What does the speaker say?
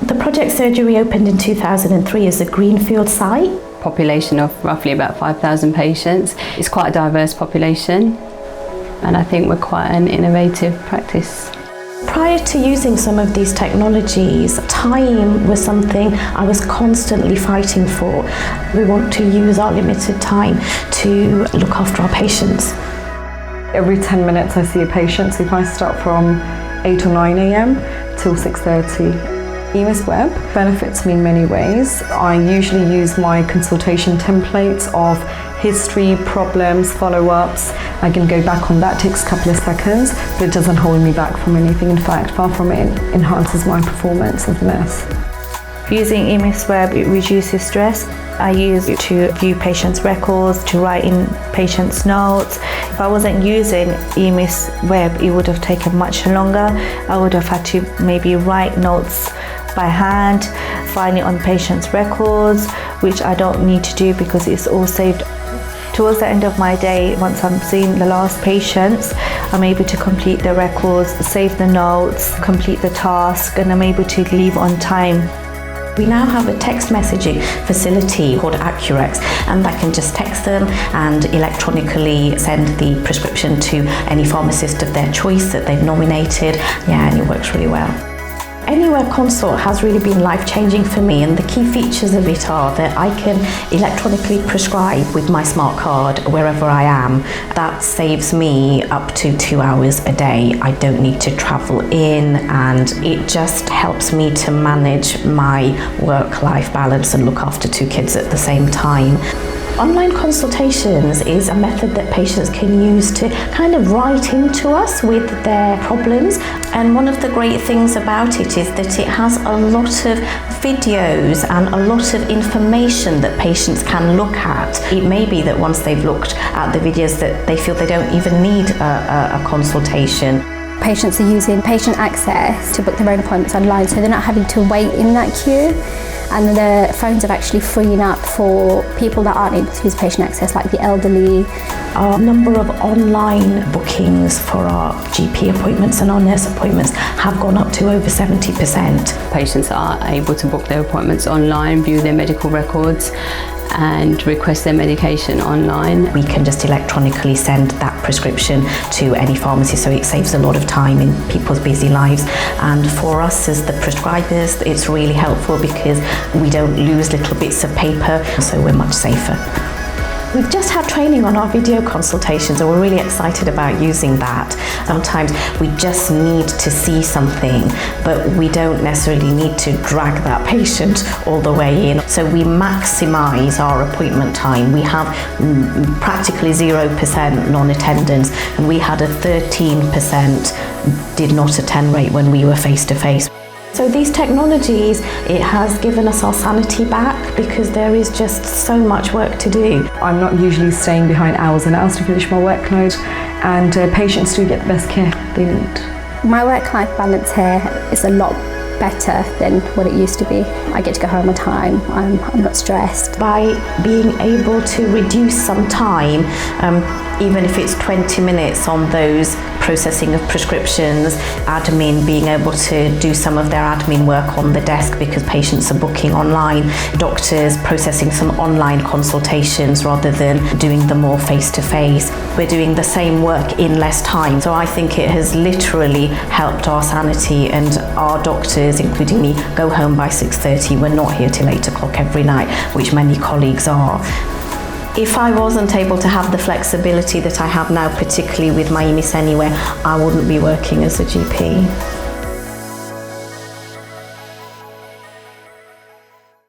The project surgery opened in 2003 as a greenfield site. Population of roughly about 5,000 patients. It's quite a diverse population, and I think we're quite an innovative practice. Prior to using some of these technologies, time was something I was constantly fighting for. We want to use our limited time to look after our patients. Every 10 minutes I see a patient, so if I start from 8 or 9 a.m. till 6:30. EMIS Web benefits me in many ways. I usually use my consultation templates of history, problems, follow-ups. I can go back on that, takes a couple of seconds, but it doesn't hold me back from anything. In fact, far from it, it enhances my performance as a nurse. Using EMIS Web, it reduces stress. I use it to view patients' records, to write in patients' notes. If I wasn't using EMIS Web, it would have taken much longer. I would have had to maybe write notes by hand, find it on patients' records, which I don't need to do because it's all saved. Towards the end of my day, once I'm seeing the last patients, I'm able to complete the records, save the notes, complete the task, and I'm able to leave on time. We now have a text messaging facility called Accurex, and I can just text them and electronically send the prescription to any pharmacist of their choice that they've nominated. Yeah, and it works really well. Anywhere Consult has really been life-changing for me, and the key features of it are that I can electronically prescribe with my smart card wherever I am. That saves me up to 2 hours a day. I don't need to travel in, and it just helps me to manage my work-life balance and look after 2 kids at the same time. Online consultations is a method that patients can use to kind of write into us with their problems. And one of the great things about it is that it has a lot of videos and a lot of information that patients can look at. It may be that once they've looked at the videos that they feel they don't even need a consultation. Patients are using patient access to book their own appointments online, so they're not having to wait in that queue. And the phones are actually freeing up for people that aren't able to use patient access, like the elderly. Our number of online bookings for our GP appointments and our nurse appointments have gone up to over 70%. Patients are able to book their appointments online, view their medical records, and request their medication online. We can just electronically send that prescription to any pharmacy, so it saves a lot of time in people's busy lives. And for us as the prescribers, it's really helpful because we don't lose little bits of paper, so we're much safer. We've just had training on our video consultations, and we're really excited about using that. Sometimes we just need to see something, but we don't necessarily need to drag that patient all the way in. So we maximize our appointment time. We have practically 0% non-attendance, and we had a 13% did not attend rate when we were face-to-face. So these technologies, it has given us our sanity back because there is just so much work to do. I'm not usually staying behind hours and hours to finish my workload, and patients do get the best care they need. My work-life balance here is a lot better than what it used to be. I get to go home on time, I'm not stressed. By being able to reduce some time, even if it's 20 minutes on those processing of prescriptions, admin, being able to do some of their admin work on the desk because patients are booking online, doctors processing some online consultations rather than doing them more face-to-face. We're doing the same work in less time. So I think it has literally helped our sanity, and our doctors, including me, go home by 6:30. We're not here till 8 o'clock every night, which many colleagues are. If I wasn't able to have the flexibility that I have now, particularly with my EMIS Anywhere, I wouldn't be working as a GP.